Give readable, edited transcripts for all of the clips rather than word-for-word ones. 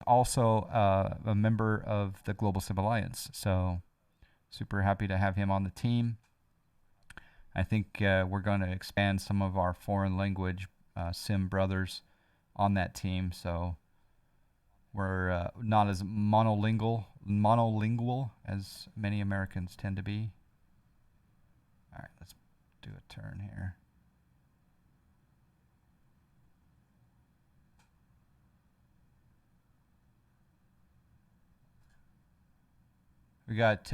also a member of the Global Sim Alliance. So super happy to have him on the team. I think we're going to expand some of our foreign language sim brothers on that team. So we're not as monolingual as many Americans tend to be. All right, let's do a turn here. We got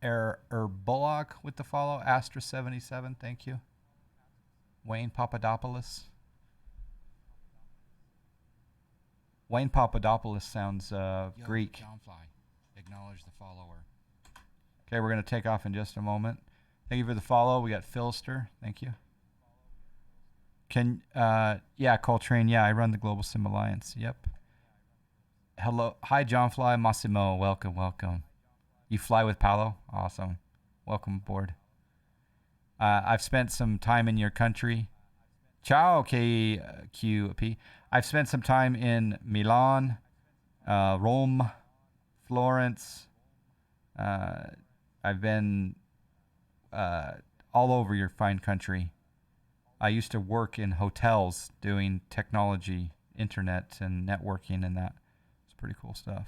Bullock with the follow. Astra77, thank you. Wayne Papadopoulos. Wayne Papadopoulos sounds Greek. Johnfly, acknowledge the follower. Okay, we're going to take off in just a moment. Thank you for the follow. We got Philster. Thank you. Yeah, Coltrane. Yeah, I run the Global Sim Alliance. Yep. Hello. Hi, Johnfly. Massimo. Welcome, welcome. You fly with Paolo? Awesome. Welcome aboard. I've spent some time in your country. Ciao, KQP. I've spent some time in Milan, Rome, Florence. I've been all over your fine country. I used to work in hotels doing technology, internet, and networking, and that. It's pretty cool stuff.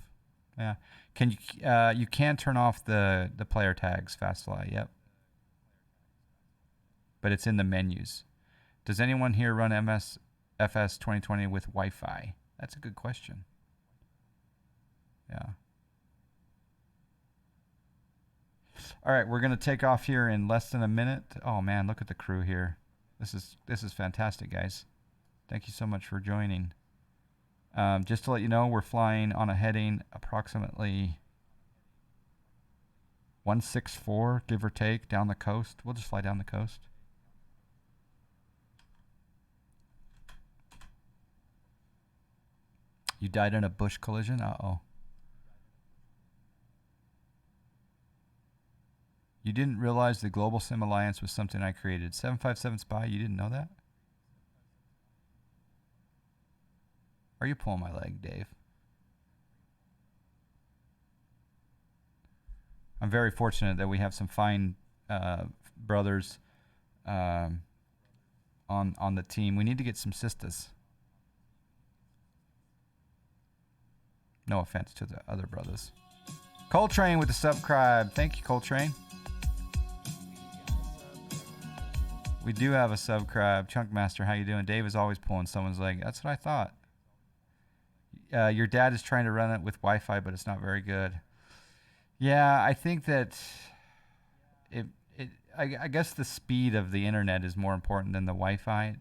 Yeah. You can turn off the player tags, Fastfly. Yep. But it's in the menus. Does anyone here run MSFS 2020 with Wi-Fi? That's a good question. Yeah. All right, we're gonna take off here in less than a minute. Oh man, look at the crew here. This is fantastic, guys. Thank you so much for joining. Just to let you know, we're flying on a heading approximately 164, give or take, down the coast. We'll just fly down the coast. You died in a bush collision? Uh-oh. You didn't realize the Global Sim Alliance was something I created. 757 Spy, you didn't know that? Are you pulling my leg, Dave? I'm very fortunate that we have some fine brothers on the team. We need to get some sisters. No offense to the other brothers. Coltrane with the subscribe. Thank you, Coltrane. We do have a subscribe. Chunkmaster, how you doing? Dave is always pulling someone's leg. That's what I thought. Your dad is trying to run it with Wi-Fi, but it's not very good. Yeah, I think that I guess the speed of the internet is more important than the Wi-Fi,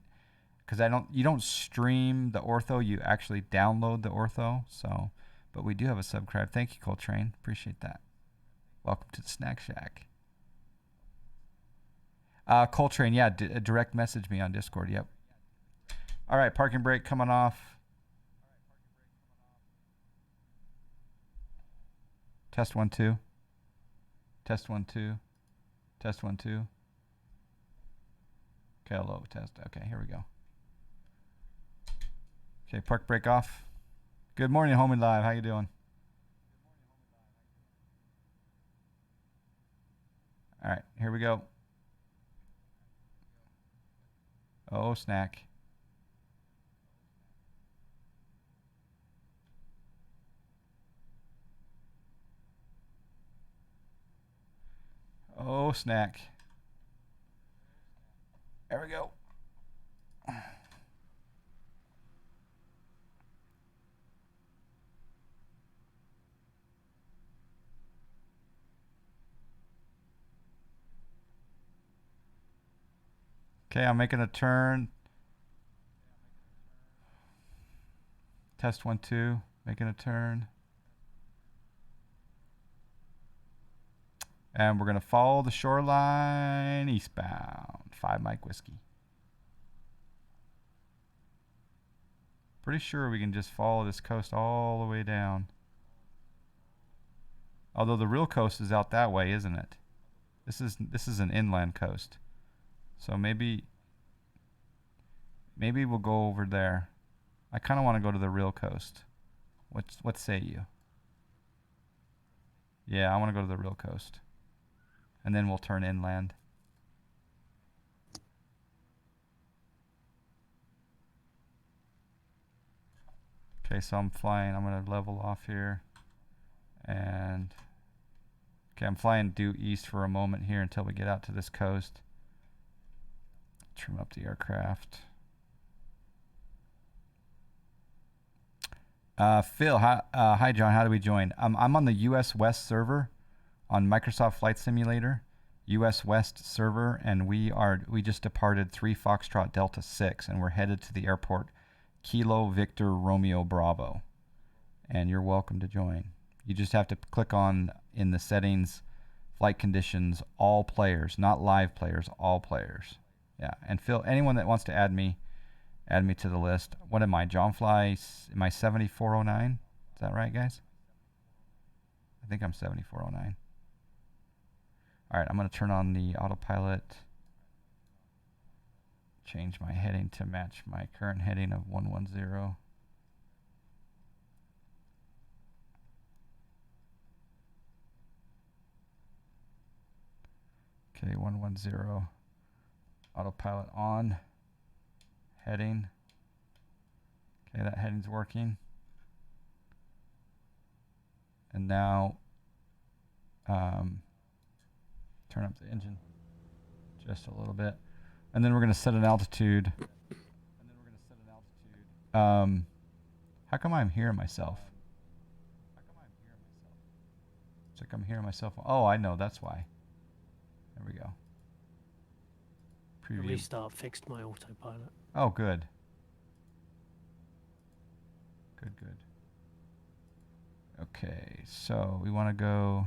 because you don't stream the ortho, you actually download the ortho. So, but we do have a subscribe. Thank you, Coltrane. Appreciate that. Welcome to the Snack Shack. Coltrane, yeah, direct message me on Discord. Yep. All right, parking brake coming off. Test 1 2. Test 1 2. Test 1 2. Okay, hello, test. Okay, here we go. Okay, park brake off. Good morning, Home and Live. How you doing? All right, here we go. Oh, snack. Oh, snack. There we go. Okay, I'm making a turn. Test 1 2. Making a turn. And we're going to follow the shoreline eastbound. 5 Mike Whiskey. Pretty sure we can just follow this coast all the way down. Although the real coast is out that way, isn't it? This is an inland coast. So maybe we'll go over there. I kind of want to go to the real coast. What say you? Yeah, I want to go to the real coast. And then we'll turn inland. Okay, so I'm flying. I'm going to level off here. And okay, I'm flying due east for a moment here until we get out to this coast. Trim up the aircraft. Phil, hi John. How do we join? I'm on the US West server on Microsoft Flight Simulator, US West server, and we just departed 3 Foxtrot Delta 6, and we're headed to the airport, Kilo Victor Romeo Bravo. And you're welcome to join. You just have to click on in the settings, flight conditions, all players, not live players, all players. Yeah, and Phil, anyone that wants to add me to the list. What am I, John Fly? Am I 7409? Is that right, guys? I think I'm 7409. All right, I'm going to turn on the autopilot. Change my heading to match my current heading of 110. Okay, 110. Autopilot on. Heading. Okay, that heading's working. And now turn up the engine just a little bit. And then we're going to set an altitude. How come I'm hearing myself? It's like I'm hearing myself. Oh, I know. That's why. There we go. The Preview. restart fixed my autopilot. Oh, good. Good. Okay, so we want to go,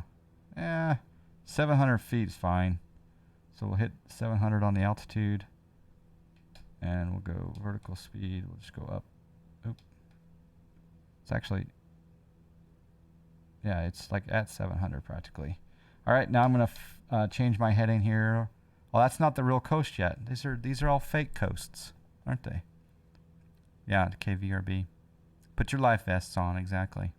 700 feet is fine. So we'll hit 700 on the altitude, and we'll go vertical speed. We'll just go up. Oop. It's actually, yeah, it's like at 700 practically. All right, now I'm gonna change my heading here. Well, that's not the real coast yet. These are all fake coasts, aren't they? Yeah, the KVRB. Put your life vests on, exactly.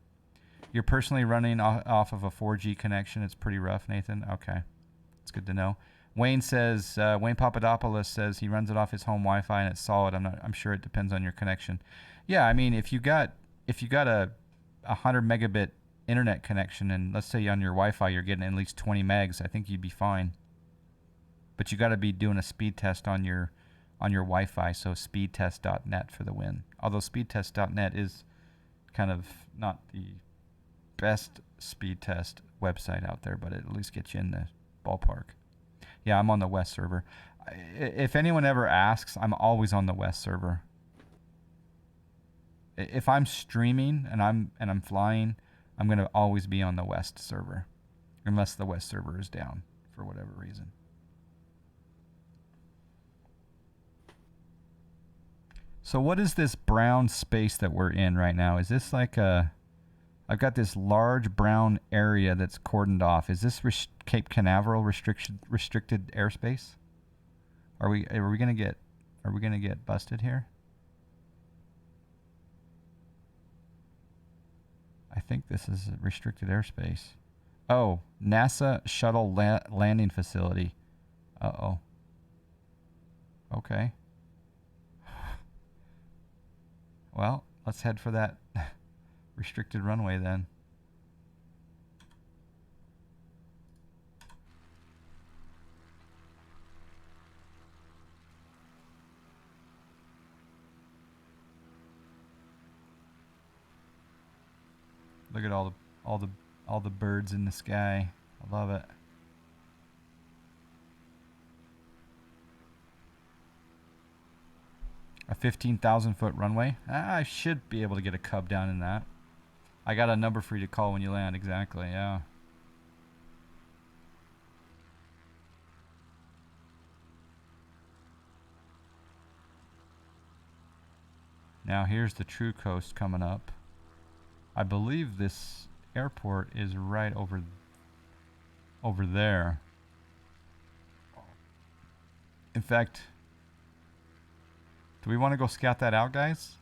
You're personally running off of a 4G connection. It's pretty rough, Nathan. Okay, it's good to know. Wayne says, Wayne Papadopoulos says he runs it off his home Wi-Fi and it's solid. I'm sure it depends on your connection. Yeah, I mean, if you got a 100 megabit internet connection, and let's say on your Wi-Fi you're getting at least 20 megs, I think you'd be fine. But you got to be doing a speed test on your Wi-Fi, so speedtest.net for the win. Although speedtest.net is kind of not the best speed test website out there, but it at least gets you in the ballpark. Yeah, I'm on the West server. If anyone ever asks, I'm always on the West server. If I'm streaming and I'm flying, I'm going to always be on the West server, unless the West server is down for whatever reason. So what is this brown space that we're in right now? Is this like I've got this large brown area that's cordoned off. Is this Cape Canaveral restricted airspace? Are we gonna get busted here? I think this is a restricted airspace. Oh, NASA shuttle landing facility. Uh-oh. Okay. Well, let's head for that restricted runway then. Look at all the birds in the sky. I love it. A 15,000 foot runway. I should be able to get a Cub down in that. I got a number for you to call when you land. Exactly, yeah. Now here's the True Coast coming up. I believe this airport is right over there. In fact, do we want to go scout that out, guys?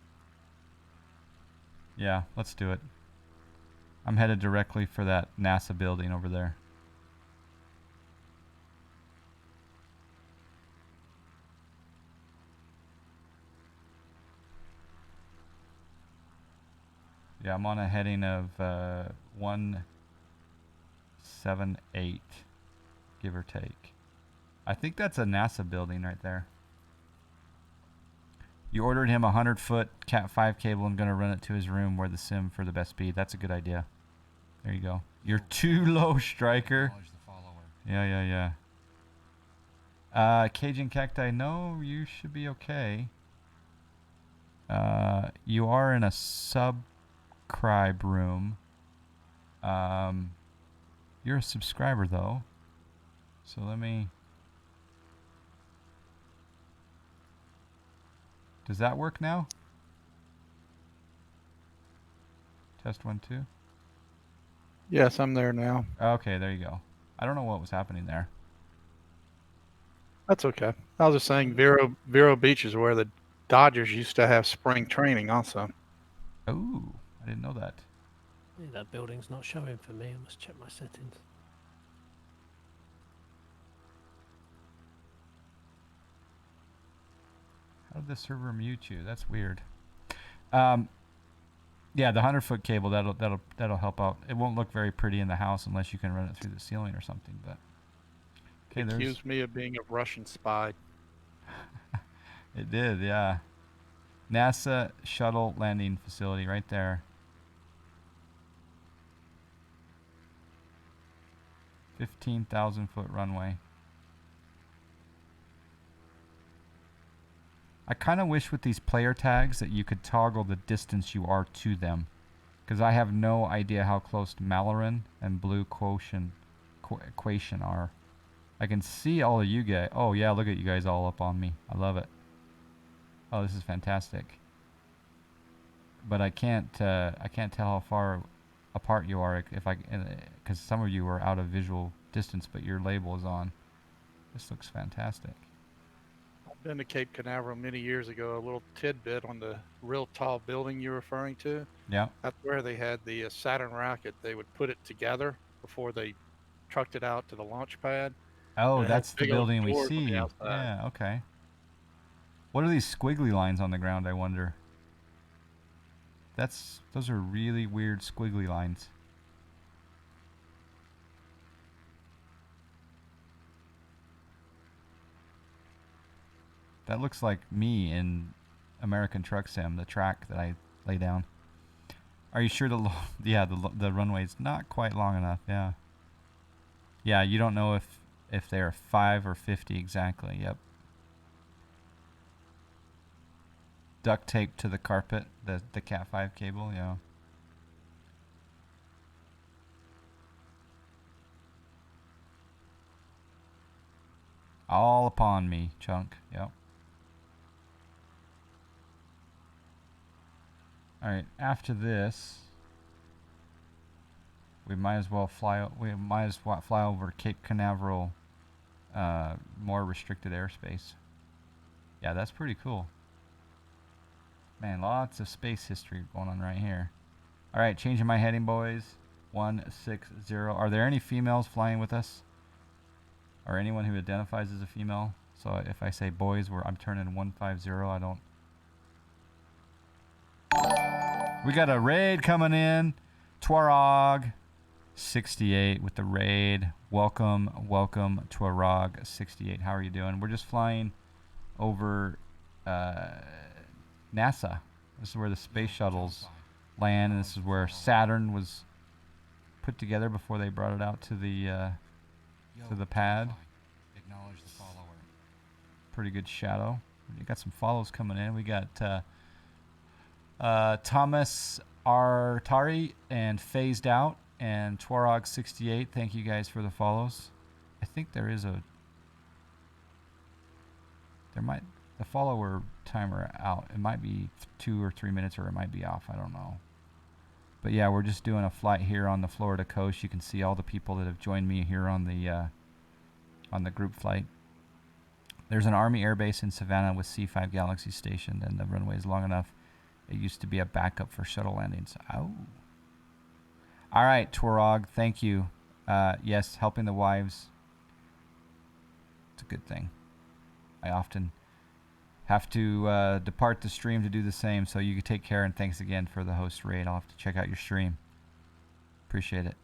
Yeah, let's do it. I'm headed directly for that NASA building over there. Yeah, I'm on a heading of 178, give or take. I think that's a NASA building right there. You ordered him a 100-foot Cat 5 cable and going to run it to his room where the sim for the best speed. That's a good idea. There you go. You're too low, Striker. Acknowledge the follower. Yeah. Cajun Cacti, no, you should be okay. You are in a subscribe room. You're a subscriber, though. So let me... Does that work now? Test 1, 2. Yes, I'm there now. Okay, there you go. I don't know what was happening there. That's okay. I was just saying Vero Beach is where the Dodgers used to have spring training also. Oh, I didn't know that. Yeah, that building's not showing for me. I must check my settings. How did the server mute you? That's weird. Yeah, the 100-foot cable that'll help out. It won't look very pretty in the house unless you can run it through the ceiling or something. But okay, there's. Accused me of being a Russian spy. It did, yeah. NASA shuttle landing facility right there. 15,000-foot runway. I kind of wish with these player tags that you could toggle the distance you are to them, because I have no idea how close Malaran and Blue Quotient are. I can see all of you guys. Oh yeah, look at you guys all up on me. I love it. Oh, this is fantastic. But I can't tell how far apart you are because some of you are out of visual distance, but your label is on. This looks fantastic. I've been to Cape Canaveral many years ago. A little tidbit on the real tall building you're referring to. Yeah. That's where they had the Saturn rocket. They would put it together before they trucked it out to the launch pad. Oh, that's the building we on the see. outside. Yeah, okay. What are these squiggly lines on the ground, I wonder? Those are really weird squiggly lines. That looks like me in American Truck Sim, the track that I lay down. Are you sure the runway's not quite long enough? Yeah. Yeah, you don't know if they are 5 or 50 exactly. Yep. Duct tape to the carpet, the Cat 5 cable, yeah. All upon me, Chunk. Yep. Alright, after this, we might as well fly over to Cape Canaveral, more restricted airspace. Yeah, that's pretty cool. Man, lots of space history going on right here. Alright, changing my heading, boys. 160. Are there any females flying with us? Or anyone who identifies as a female? So if I say boys, I'm turning 150. I don't... We got a raid coming in. Tuareg 68 with the raid. Welcome, Tuareg 68. How are you doing? We're just flying over NASA. This is where the space shuttles land, and this is where Saturn was put together before they brought it out to the pad. Acknowledge the follower. Pretty good shadow. We got some follows coming in. We got Thomas Artari and Phased Out and Tuareg 68. Thank you guys for the follows. I think there might the follower timer out. It might be 2 or 3 minutes, or it might be off. I don't know. But yeah, we're just doing a flight here on the Florida coast. You can see all the people that have joined me here on the group flight. There's an Army Air Base in Savannah with C5 Galaxy stationed, and the runway is long enough. It used to be a backup for shuttle landings. Oh. All right, Torog, thank you. Yes, helping the wives. It's a good thing. I often have to depart the stream to do the same, so you can take care, and thanks again for the host raid. I'll have to check out your stream. Appreciate it.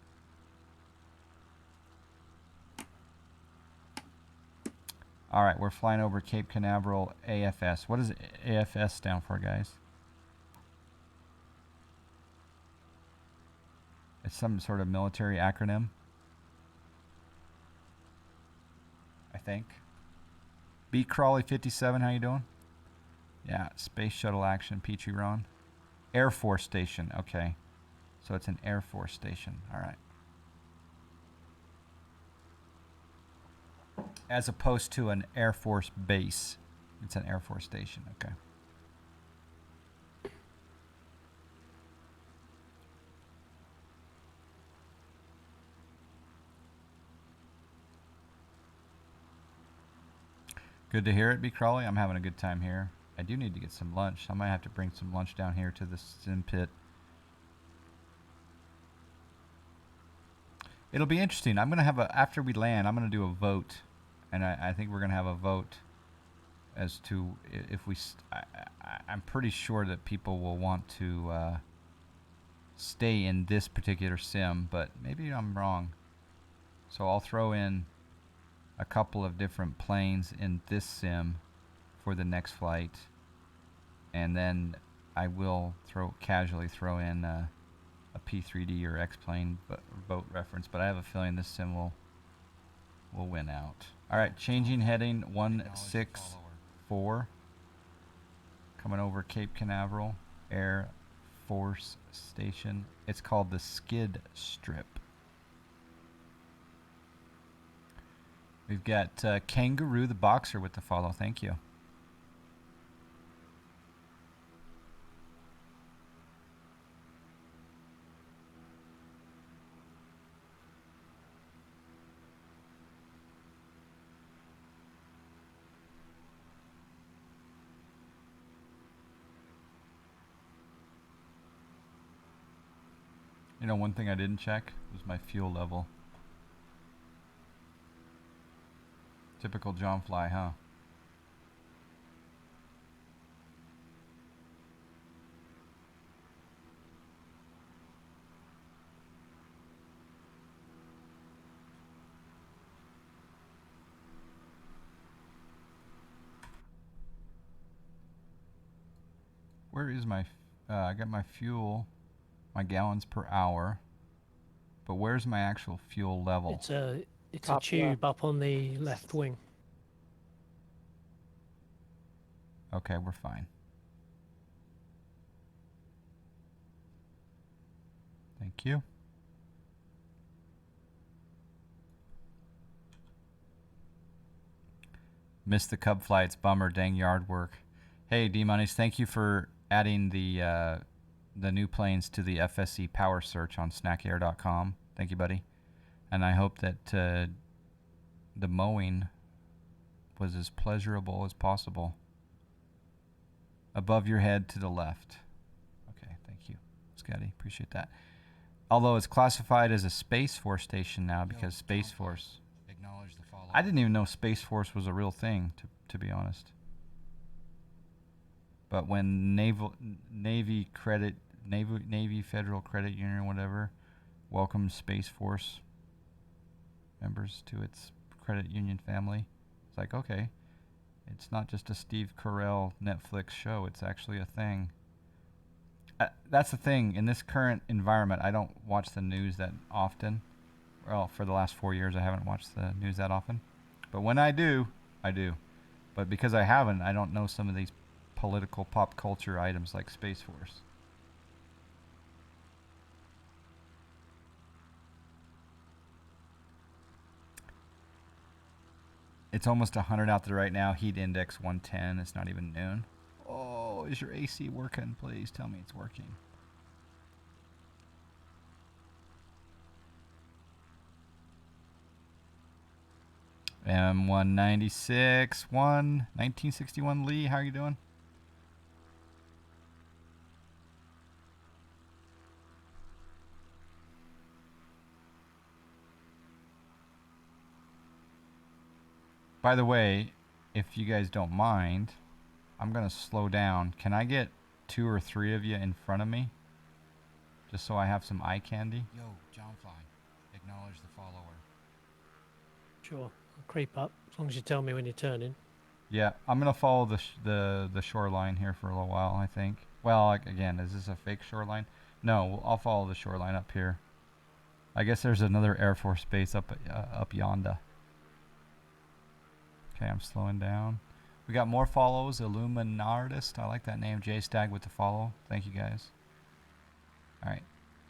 All right, we're flying over Cape Canaveral AFS. What does AFS stand for, guys? It's some sort of military acronym, I think. B Crawley 57, how you doing? Yeah, Space Shuttle Action, Petrie Ron. Air Force Station, okay. So it's an Air Force Station, all right. As opposed to an Air Force base. It's an Air Force Station, okay. Good to hear it, B. Crawley. I'm having a good time here. I do need to get some lunch. I might have to bring some lunch down here to the sim pit. It'll be interesting. I'm going to have after we land, I'm going to do a vote. And I think we're going to have a vote as to if we... I'm pretty sure that people will want to stay in this particular sim, but maybe I'm wrong. So I'll throw in a couple of different planes in this sim for the next flight, and then I will casually throw in a P3D or X-plane boat reference, but I have a feeling this sim will win out. All right, changing heading 164, coming over Cape Canaveral Air Force Station. It's called the Skid Strip. We've got Kangaroo the Boxer with the follow. Thank you. You know, one thing I didn't check was my fuel level. Typical John Fly, huh? Where is my... I got my fuel, my gallons per hour. But where's my actual fuel level? It's a Top tube up on the left wing. Okay, we're fine. Thank you. Missed the Cub flights. Bummer. Dang yard work. Hey, D-Monies, thank you for adding the new planes to the FSC power search on snackair.com. Thank you, buddy. And I hope that the mowing was as pleasurable as possible. Above your head to the left. Okay, thank you, Scotty. Appreciate that. Although it's classified as a Space Force station now because Space Force... Acknowledge the follow. I didn't even know Space Force was a real thing, to be honest. But when Navy Federal Credit Union, whatever, welcomed Space Force members to its credit union family, it's like, okay, it's not just a Steve Carell Netflix show. It's actually a thing. That's the thing. In this current environment, I don't watch the news that often. Well, for the last 4 years, I haven't watched the news that often. But when I do, I do. But because I haven't, I don't know some of these political pop culture items like Space Force. It's almost 100 out there right now. Heat index 110. It's not even noon. Oh, is your AC working? Please tell me it's working. M196 1961 Lee, how are you doing? By the way, if you guys don't mind, I'm going to slow down. Can I get 2 or 3 of you in front of me? Just so I have some eye candy? Yo, Johnfly, acknowledge the follower. Sure. I'll creep up as long as you tell me when you're turning. Yeah, I'm going to follow the shoreline here for a little while, I think. Well, again, is this a fake shoreline? No, I'll follow the shoreline up here. I guess there's another Air Force base up yonder. Okay, I'm slowing down. We got more follows. Illuminartist. I like that name. J-Stag with the follow. Thank you, guys. All right.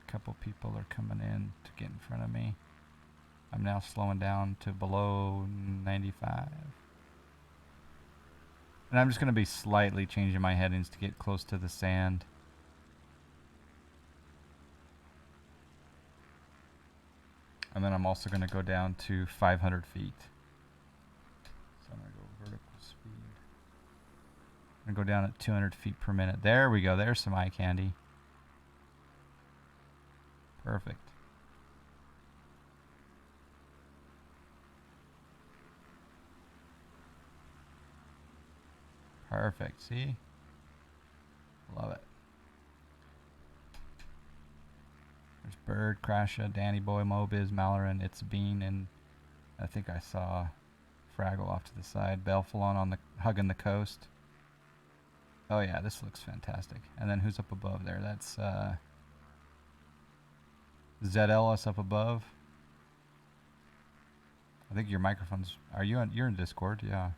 A couple people are coming in to get in front of me. I'm now slowing down to below 95. And I'm just going to be slightly changing my headings to get close to the sand. And then I'm also going to go down to 500 feet. So I'm going to go vertical speed. I'm going to go down at 200 feet per minute. There we go. There's some eye candy. Perfect. Perfect. See? Love it. There's Bird, Crasha, Danny Boy, Mobiz, Malaran, It's Bean, and I think I saw Fraggle off to the side. Belfalon on the hugging the coast. Oh yeah, this looks fantastic. And then who's up above there? That's ZLS up above. I think your microphone's. Are you on? You're in Discord, yeah.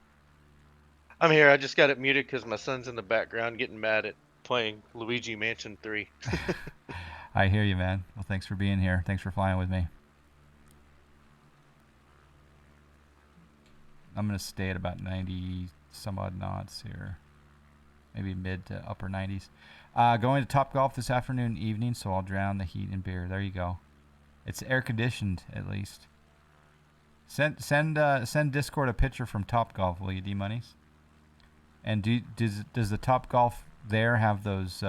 I'm here. I just got it muted because my son's in the background getting mad at playing Luigi Mansion 3. I hear you, man. Well, thanks for being here. Thanks for flying with me. I'm going to stay at about 90 some odd knots here. Maybe mid to upper 90s. Going to Topgolf this afternoon and evening, so I'll drown the heat in beer. There you go. It's air conditioned, at least. Send Discord a picture from Topgolf, will you, D-Monies? And does the Topgolf there have those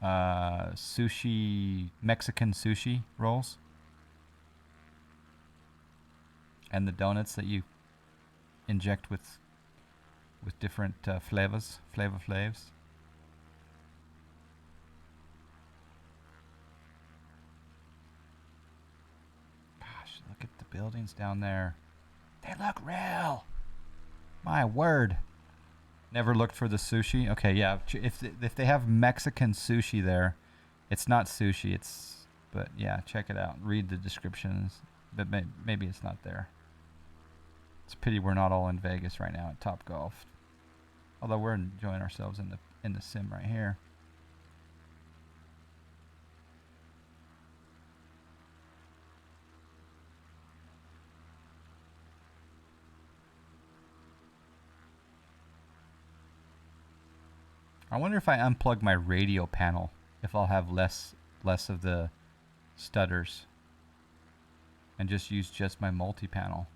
sushi, Mexican sushi rolls? And the donuts that you inject with different flavors, flavors. Gosh, look at the buildings down there. They look real. My word. Never looked for the sushi. Okay, yeah. If they have Mexican sushi there, it's not sushi. But yeah, check it out. Read the descriptions. But maybe it's not there. It's a pity we're not all in Vegas right now at Topgolf. Although we're enjoying ourselves in the sim right here. I wonder if I unplug my radio panel, if I'll have less of the stutters and just use my multi-panel.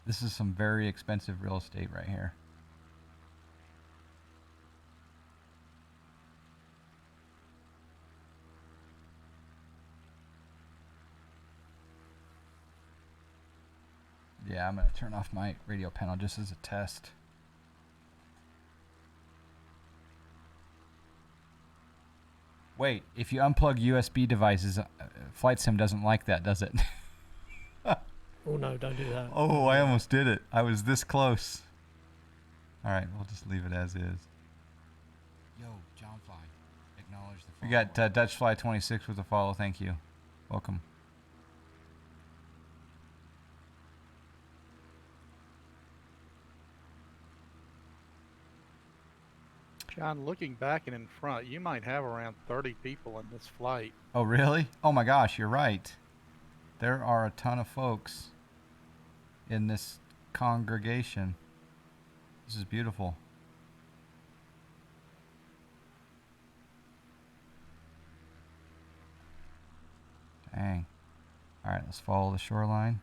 This is some very expensive real estate right here. Yeah, I'm going to turn off my radio panel just as a test. Wait, if you unplug USB devices, Flight Sim doesn't like that, does it? Oh no, don't do that. Oh, I almost did it. I was this close. All right, we'll just leave it as is. Yo, Johnfly, acknowledge the follower. We got Dutchfly26 with a follow. Thank you. Welcome. John, looking back and in front, you might have around 30 people in this flight. Oh, really? Oh my gosh, you're right. There are a ton of folks in this congregation. This is beautiful. Dang. All right, let's follow the shoreline.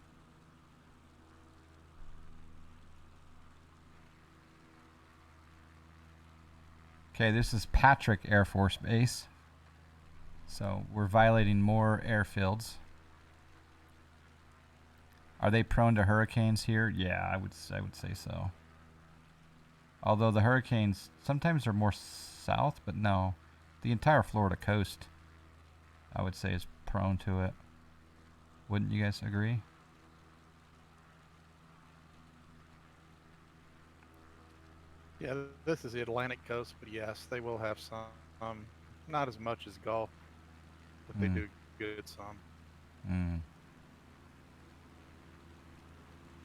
Okay, this is Patrick Air Force Base. So we're violating more airfields. Are they prone to hurricanes here? Yeah, I would say so. Although the hurricanes sometimes are more south, but no. The entire Florida coast, I would say, is prone to it. Wouldn't you guys agree? Yeah, this is the Atlantic coast, but yes, they will have some. Not as much as Gulf, but they do good some. Mm.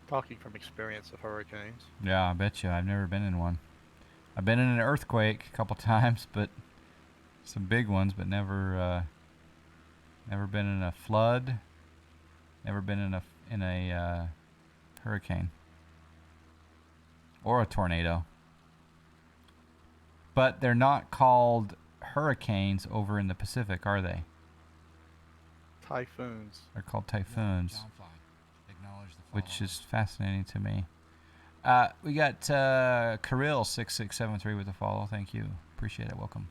Talking from experience of hurricanes. Yeah, I bet you. I've never been in one. I've been in an earthquake a couple times, but some big ones, but never been in a flood. Never been in a hurricane or a tornado. But they're not called hurricanes over in the Pacific, are they? Typhoons. They're called typhoons, John Fly, acknowledge the which follower. is fascinating to me. We got Kirill6673 with a follow. Thank you. Appreciate it. Welcome.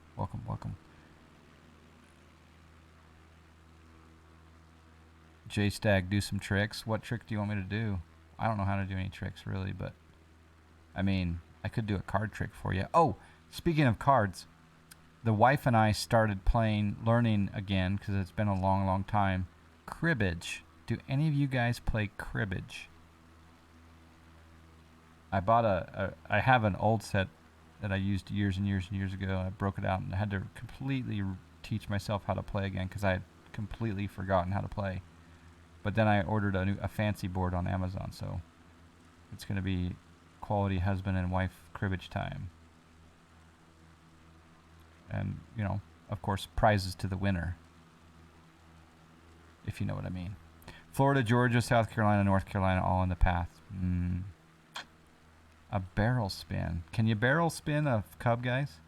J-Stag, do some tricks. What trick do you want me to do? I don't know how to do any tricks, really, but... I mean, I could do a card trick for you. Oh, speaking of cards, the wife and I started learning again, because it's been a long, long time, cribbage. Do any of you guys play cribbage? I bought I have an old set that I used years and years and years ago. I broke it out and I had to completely teach myself how to play again because I had completely forgotten how to play. But then I ordered a fancy board on Amazon, so it's going to be quality husband and wife cribbage time. And, you know, of course, prizes to the winner, if you know what I mean. Florida, Georgia, South Carolina, North Carolina, all in the path. A barrel spin. Can you barrel spin a cub, guys?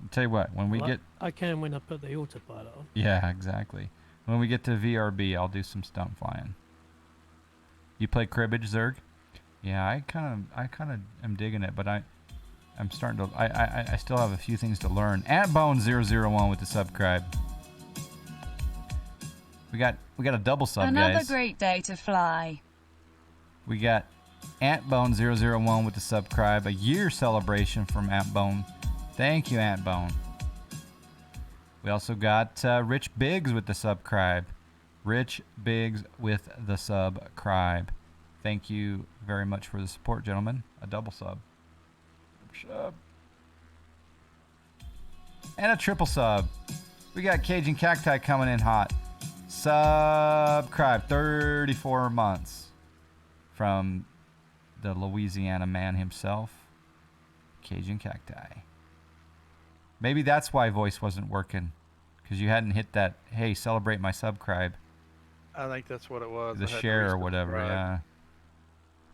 I'll tell you what, when we get... I can when I put the autopilot on. Yeah, exactly. When we get to VRB, I'll do some stunt flying. You play cribbage, Zerg? Yeah, I kind of am digging it, but I'm starting to... I still have a few things to learn. AntBone001 with the subscribe. We got a double sub, Another guys. great day to fly. We got AntBone001 with the subscribe. A year celebration from AntBone. Thank you, AntBone. We also got Rich Biggs with the subscribe. Rich Biggs with the subscribe. Thank you very much for the support, gentlemen. A double sub. And a triple sub. We got Cajun Cacti coming in hot. Subscribe. 34 months. From the Louisiana man himself, Cajun Cacti. Maybe that's why voice wasn't working. Because you hadn't hit that, hey, celebrate my subscribe. I think that's what it was. The I had to share or whatever, resubscribe. yeah.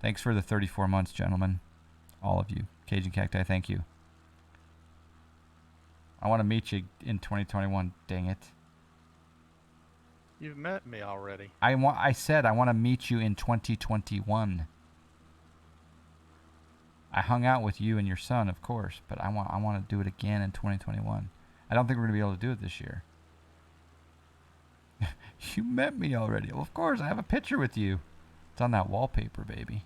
Thanks for the 34 months, gentlemen. All of you. Cajun Cacti, thank you. I want to meet you in 2021, dang it. You've met me already. I said I want to meet you in 2021. I hung out with you and your son, of course, but I want to do it again in 2021. I don't think we're going to be able to do it this year. You met me already. Well, of course, I have a picture with you. It's on that wallpaper, baby.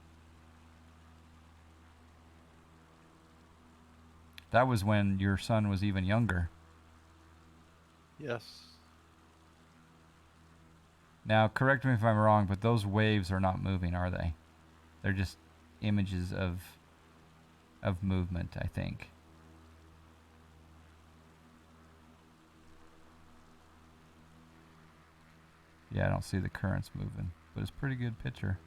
That was when your son was even younger. Yes. Now, correct me if I'm wrong, but those waves are not moving, are they? They're just images of movement, I think. Yeah, I don't see the currents moving, but it's a pretty good picture.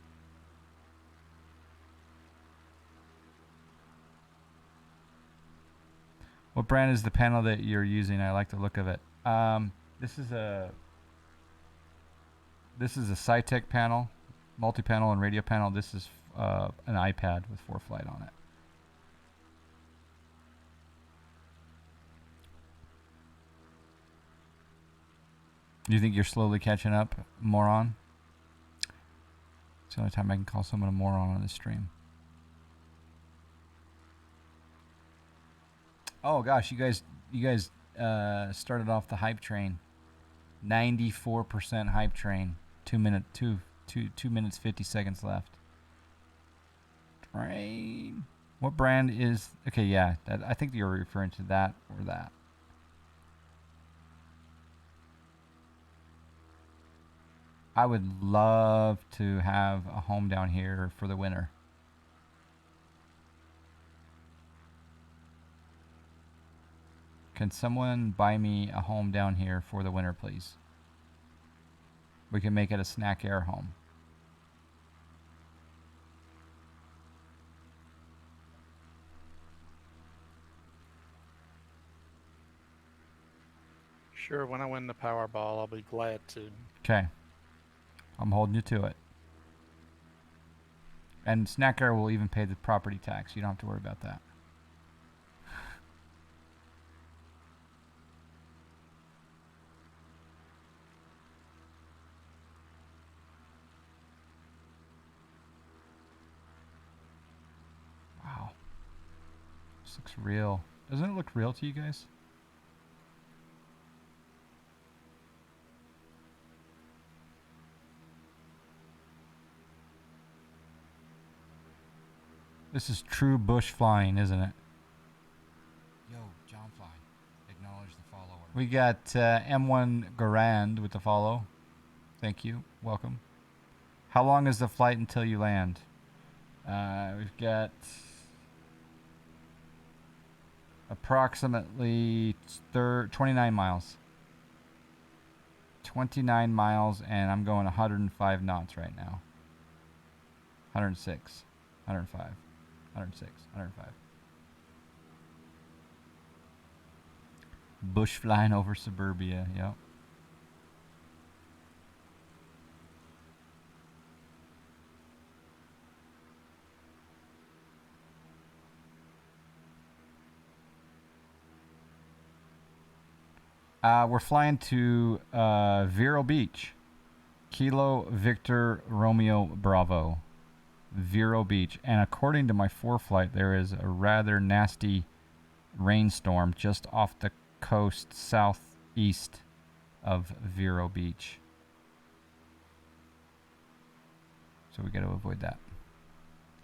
What brand is the panel that you're using? I like the look of it. This is a Cytec panel, multi-panel and radio panel. This is an iPad with ForeFlight on it. Do you think you're slowly catching up, moron? It's the only time I can call someone a moron on this stream. Oh gosh, you guys started off the hype train. 94% hype train. 2 minutes 50 seconds left. Train. What brand is? Okay, yeah, I think you're referring to that or that. I would love to have a home down here for the winter. Can someone buy me a home down here for the winter, please? We can make it a snack air home. Sure, when I win the Powerball, I'll be glad to. Okay. I'm holding you to it. And Snack Air will even pay the property tax. You don't have to worry about that. Wow. This looks real. Doesn't it look real to you guys? This is true bush flying, isn't it? Yo, John Fly. Acknowledge the follower. We got M1 Garand with the follow. Thank you. Welcome. How long is the flight until you land? We've got approximately 29 miles. 29 miles, and I'm going 105 knots right now. 106, 105, 106, 105. Bush flying over suburbia, yep. We're flying to Vero Beach. Kilo Victor Romeo Bravo. Vero Beach. And according to my ForeFlight, there is a rather nasty rainstorm just off the coast southeast of Vero Beach. So we got to avoid that.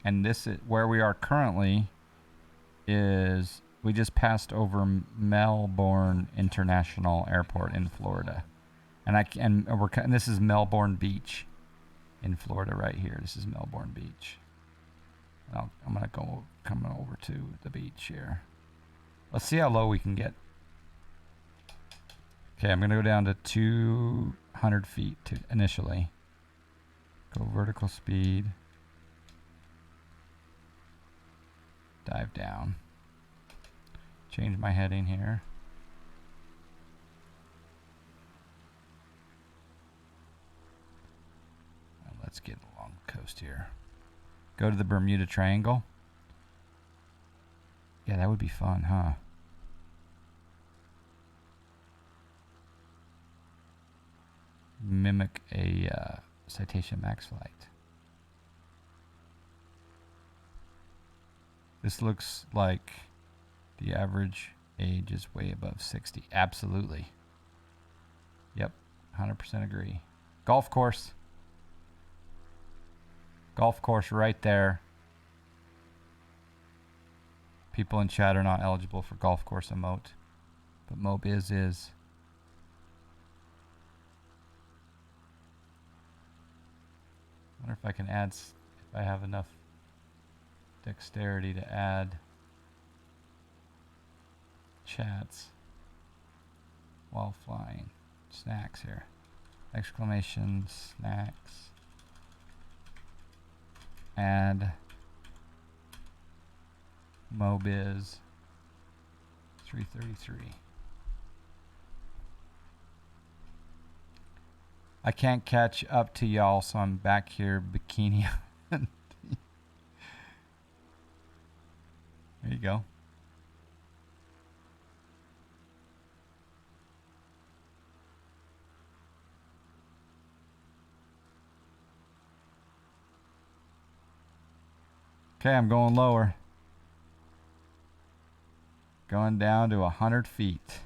And this is where we are currently is we just passed over Melbourne International Airport in Florida. And this is Melbourne Beach in Florida right here. This is Melbourne Beach. I'm going to go coming over to the beach here. Let's see how low we can get. Okay, I'm going to go down to 200 feet initially. Go vertical speed. Dive down. Change my heading here. And let's get along the coast here. Go to the Bermuda Triangle. Yeah, that would be fun, huh? Mimic a Citation Max flight. This looks like the average age is way above 60. Absolutely. Yep, 100% agree. Golf course. Golf course right there. People in chat are not eligible for golf course emote, but MoBiz is. I wonder if I can add, if I have enough dexterity to add chats while flying. Snacks here. Exclamation snacks. Add MoBiz 333. I can't catch up to y'all, so I'm back here bikini. There you go. Okay, I'm going lower. Going down to 100 feet.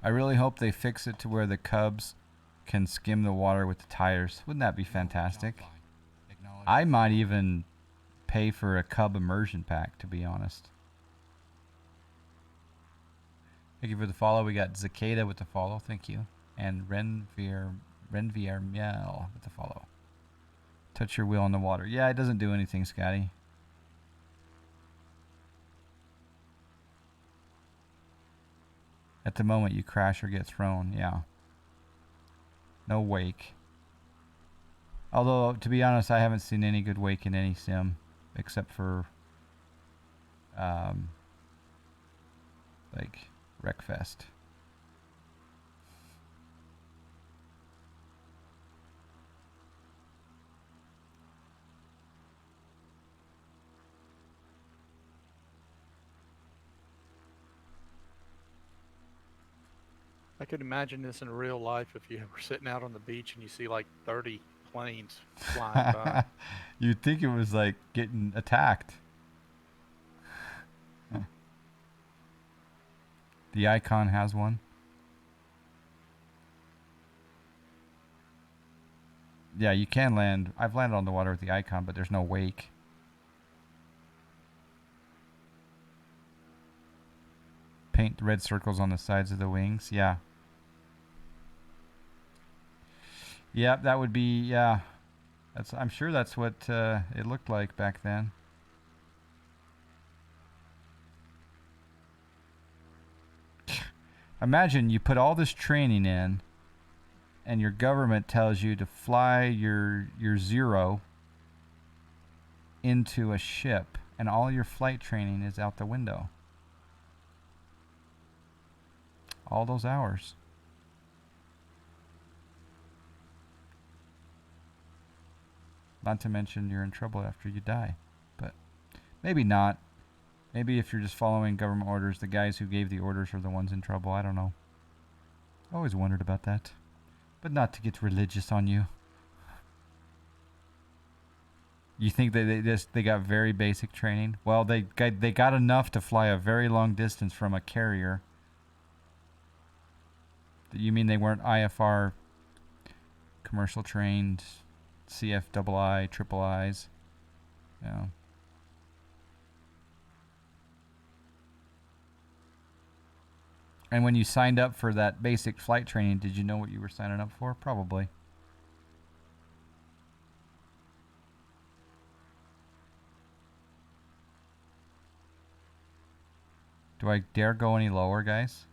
I really hope they fix it to where the Cubs can skim the water with the tires. Wouldn't that be fantastic? Jonfly, acknowledge. I might even pay for a Cub immersion pack, to be honest. Thank you for the follow. We got Zakeda with the follow. Thank you. And Renvier Miel with the follow. Touch your wheel on the water. Yeah, it doesn't do anything, Scotty. At the moment you crash or get thrown, yeah. No wake. Although, to be honest, I haven't seen any good wake in any sim. Except for, like, Wreckfest. I could imagine this in real life if you were sitting out on the beach and you see like 30 planes flying by. You'd think it was like getting attacked. The Icon has one. Yeah, you can land. I've landed on the water with the Icon, but there's no wake. Paint red circles on the sides of the wings. Yeah. Yep, that would be, yeah. I'm sure that's what it looked like back then. Imagine you put all this training in, and your government tells you to fly your Zero into a ship, and all your flight training is out the window. All those hours. Not to mention you're in trouble after you die. But maybe not. Maybe if you're just following government orders, the guys who gave the orders are the ones in trouble. I don't know. Always wondered about that. But not to get religious on you. You think that they got very basic training? Well, they got enough to fly a very long distance from a carrier. You mean they weren't IFR commercial trained? CFII, triple I's. Yeah. And when you signed up for that basic flight training, did you know what you were signing up for? Probably. Do I dare go any lower, guys?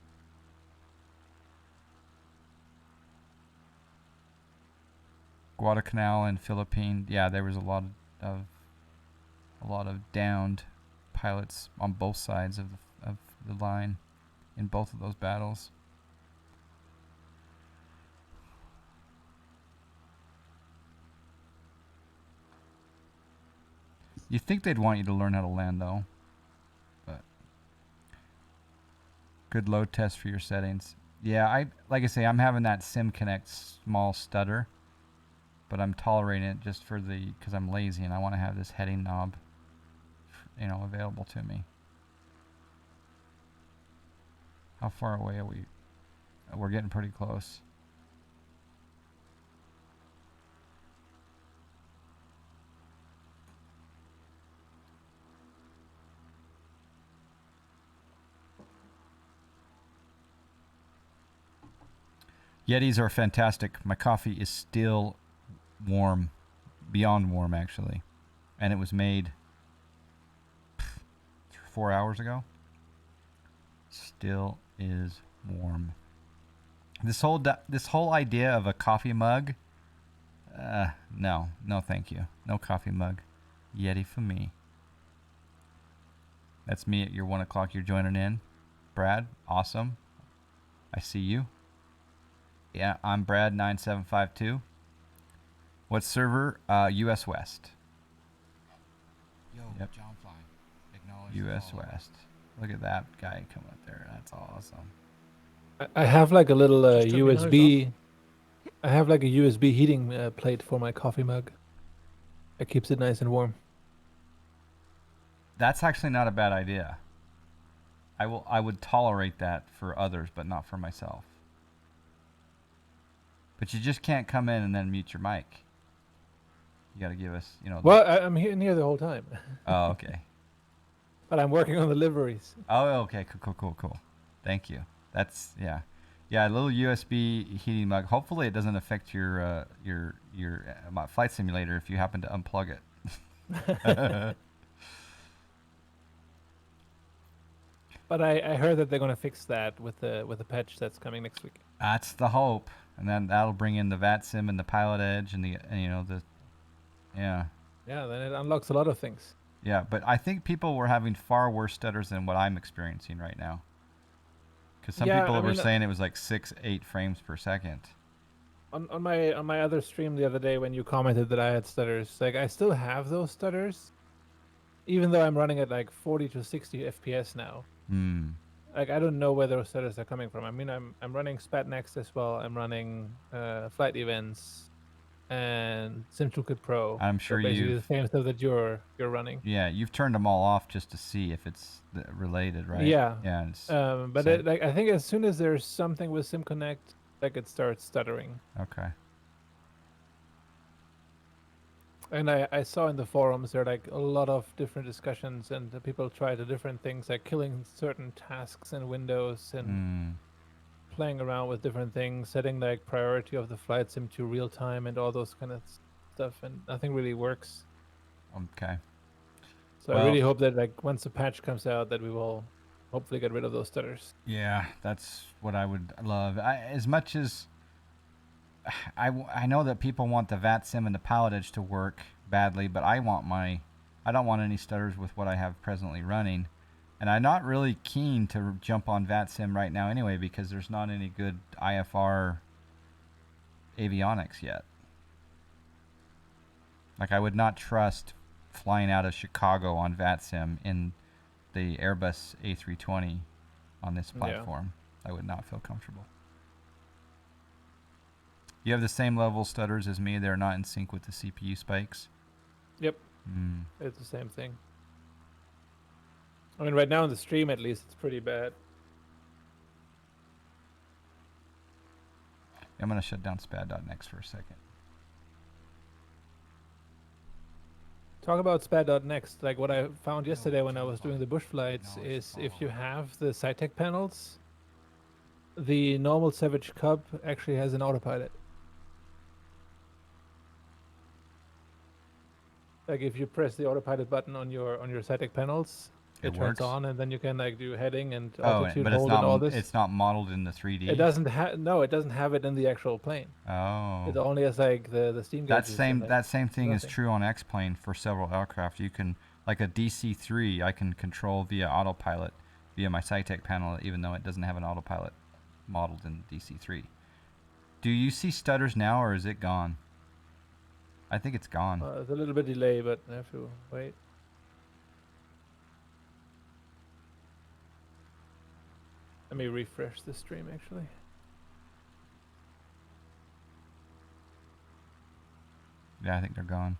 Guadalcanal and Philippine, yeah, there was a lot of downed pilots on both sides of the line in both of those battles. You think they'd want you to learn how to land though, but good load test for your settings. Yeah, like I say, I'm having that SimConnect small stutter. But I'm tolerating it just for because I'm lazy and I want to have this heading knob, available to me. How far away are we? We're getting pretty close. Yetis are fantastic. My coffee is still warm, beyond warm actually, and it was made 4 hours ago. Still is warm. This whole idea of a coffee mug, no thank you. No coffee mug. Yeti for me. That's me at your 1 o'clock. You're joining in, Brad. Awesome. I see you. Yeah, I'm Brad 9752. What server? US West. Yo, Yep. John Fly. Acknowledge the US follow. West. Look at that guy come up there. That's awesome. I have like a little Just took my nose USB. I have like a USB heating plate for my coffee mug. It keeps it nice and warm. That's actually not a bad idea. I would tolerate that for others, but not for myself. But you just can't come in and then mute your mic. You got to give us, you know. Well, I'm here the whole time, Oh, okay. but I'm working on the liveries. Oh, okay. Cool. Thank you. That's yeah. A little USB heating mug. Hopefully, it doesn't affect your flight simulator if you happen to unplug it. But I heard that they're gonna fix that with the patch that's coming next week. That's the hope, and then that'll bring in the VATSIM and the Pilot Edge and yeah. Yeah, then it unlocks a lot of things. Yeah, but I think people were having far worse stutters than what I'm experiencing right now. Because some Yeah, people I were mean, saying it was like 6-8 frames per second. On my other stream the other day when you commented that I had stutters, like I still have those stutters, even though I'm running at like 40 to 60 FPS now. Hmm. Like I don't know where those stutters are coming from. I mean, I'm running Spat Next as well. I'm running Flight Events and SimToolkit Pro. I'm sure basically you've the same stuff that you're running. you've turned them all off just to see if it's related, right? Yeah. Yeah. It's, But same. like I think as soon as there's something with SimConnect, like it starts stuttering. Okay. And I saw in the forums there are like a lot of different discussions and the people try the different things like killing certain tasks in Windows and Hmm. playing around with different things, setting like priority of the flight sim to real time and all those kind of stuff, and nothing really works. Okay. So Well- I really hope that like once the patch comes out that we will hopefully get rid of those stutters. Yeah, that's what I would love. As much as I know that people want the VATSIM and the Pilot Edge to work badly, but I don't want any stutters with what I have presently running. And I'm not really keen to jump on VATSIM right now anyway because there's not any good IFR avionics yet. Like I would not trust flying out of Chicago on VATSIM in the Airbus A320 on this Yeah. platform. I would not feel comfortable. You have the same level stutters as me. They're not in sync with the CPU spikes. Yep, Mm. it's the same thing. I mean, right now in the stream at least it's pretty bad. I'm going to shut down SPAD.next for a second. Talk about Spat.next. Like what I found yesterday when I was doing the bush flights is if you have the SciTech panels, the normal Savage Cub actually has an autopilot. Like if you press the autopilot button on your SciTech panels, It it turns works? on, and then you can like do heading and Oh, altitude but it's hold and all not. this. It's not modeled in the 3D. It doesn't have it doesn't have it in the actual plane. Oh. It only has like the steam That gauges. same and, like, that same thing is nothing. true on X-Plane for several aircraft. You can like a DC-3, I can control via autopilot via my SciTech panel, even though it doesn't have an autopilot modeled in DC-3. Do you see stutters now, or is it gone? I think it's gone. It's a little bit delay, but I have to wait. Let me refresh the stream actually. Yeah, I think they're gone.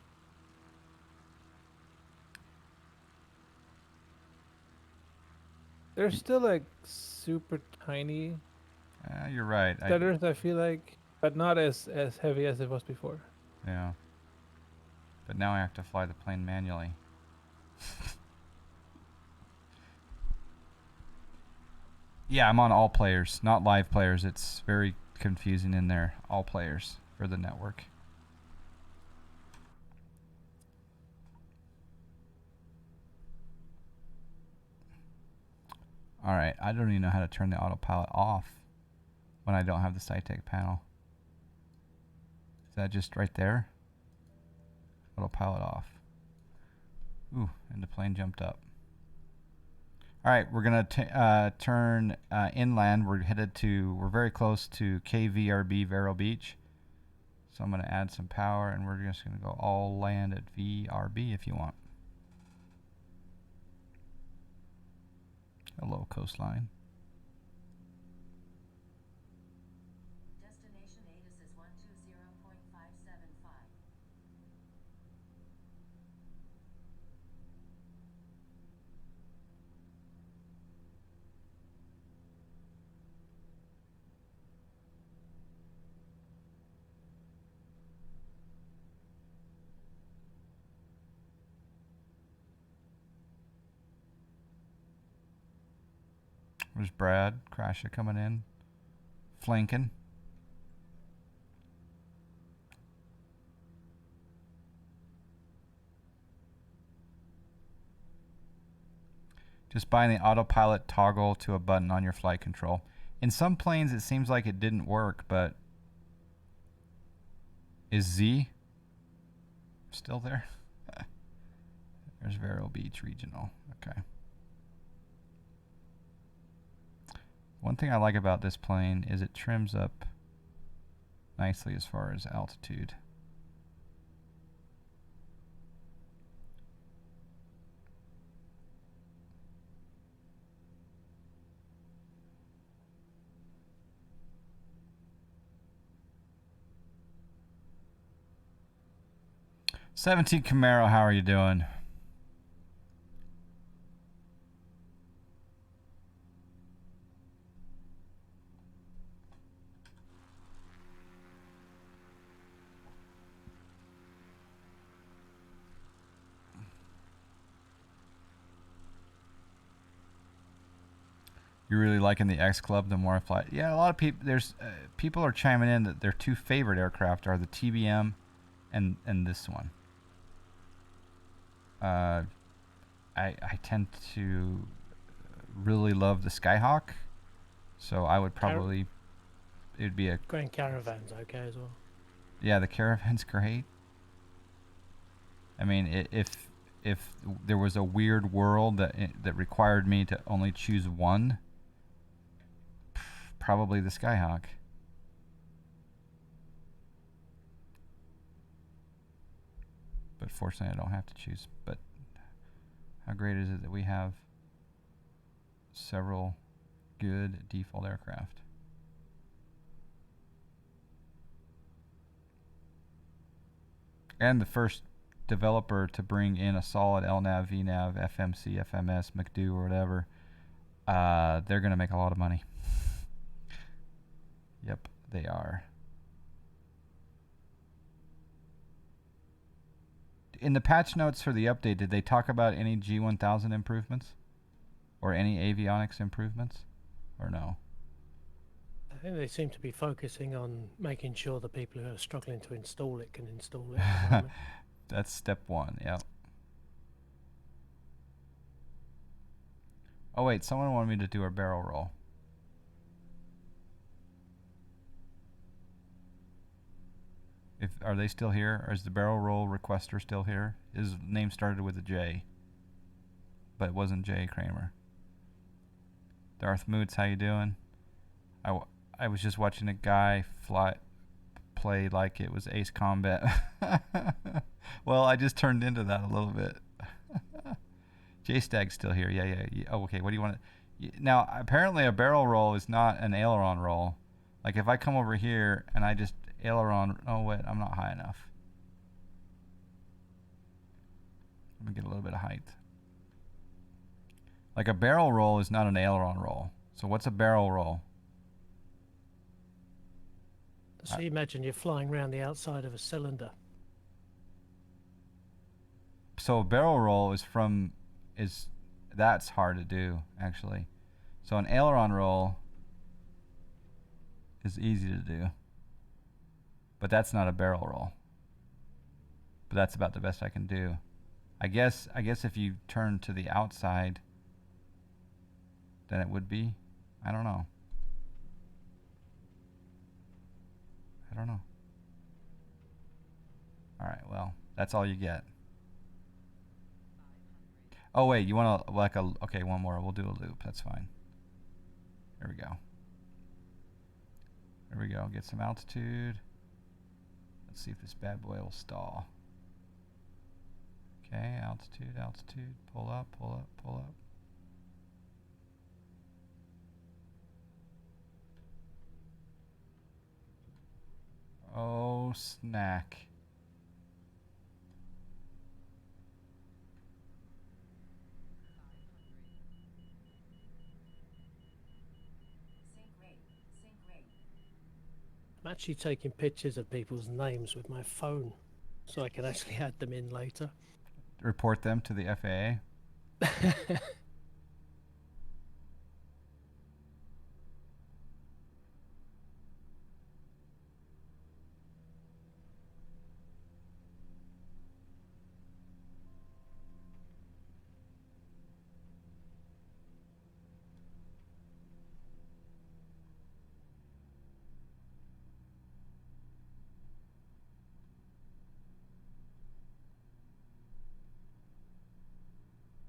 They're still like super tiny You're right. stutters, I feel like, but not as heavy as it was before. Yeah. But now I have to fly the plane manually. Yeah, I'm on all players, not live players. It's very confusing in there. All players for the network. All right, I don't even know how to turn the autopilot off when I don't have the SciTech panel. Is that just right there? Autopilot off. Ooh, and the plane jumped up. All right, we're gonna turn inland. We're very close to KVRB Vero Beach. So I'm going to add some power, and we're just going to go all land at VRB if you want. Hello, coastline. Destination ATIS is 120.575. There's Brad, Crasher coming in, flanking. Just buying the autopilot toggle to a button on your flight control. In some planes, it seems like it didn't work, but is Z still there? There's Vero Beach Regional. Okay. One thing I like about this plane is it trims up nicely as far as altitude. '17 Camaro, how are you doing? You're really liking the X Club, the more I fly. Yeah, a lot of people. There's people are chiming in that their two favorite aircraft are the TBM and this one. I tend to really love the Skyhawk, so I would probably it'd be a Grand Caravan's okay as well. yeah. The Caravan's great. I mean, if there was a weird world that required me to only choose one, probably the Skyhawk. But fortunately, I don't have to choose. But how great is it that we have several good default aircraft? And the first developer to bring in a solid LNAV, VNAV, FMC, FMS, McDo, or whatever. They're going to make a lot of money. Yep, they are. In the patch notes for the update, did they talk about any G1000 improvements? Or any avionics improvements? Or no? I think they seem to be focusing on making sure the people who are struggling to install it can install it at the moment. That's step one, yep. Oh wait, someone wanted me to do a barrel roll. Are they still here? Or is the barrel roll requester still here? His name started with a J, but it wasn't Jay Kramer. Darth Moots, how you doing? I was just watching a guy play like it was Ace Combat. Well, I just turned into that a little bit. J-Stag's still here. Yeah. Oh, okay, what do you want to... Now, apparently a barrel roll is not an aileron roll. Like, if I come over here and I just aileron... Oh, wait, I'm not high enough. Let me get a little bit of height. Like, a barrel roll is not an aileron roll. So what's a barrel roll? So you imagine you're flying around the outside of a cylinder. So a barrel roll that's hard to do, actually. So an aileron roll is easy to do. But that's not a barrel roll. But that's about the best I can do. I guess if you turn to the outside, then it would be. I don't know. All right, well, that's all you get. Oh wait, you want to okay, one more. We'll do a loop. That's fine. There we go. Get some altitude. Let's see if this bad boy will stall. Okay, altitude, altitude. Pull up, pull up, pull up. Oh, snack. Sync rate. Sync rate. I'm actually taking pictures of people's names with my phone, so I can actually add them in later. Report them to the FAA.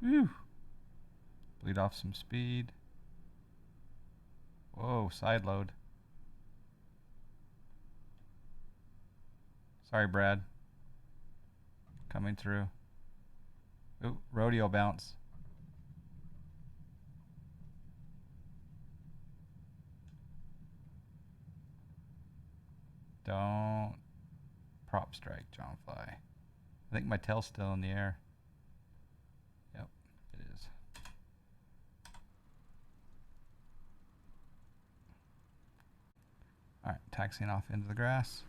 Whew. Bleed off some speed. Whoa, side load. Sorry, Brad. Coming through. Ooh, rodeo bounce. Don't prop strike, John Fly. I think my tail's still in the air. Yep, it is. All right, taxiing off into the grass.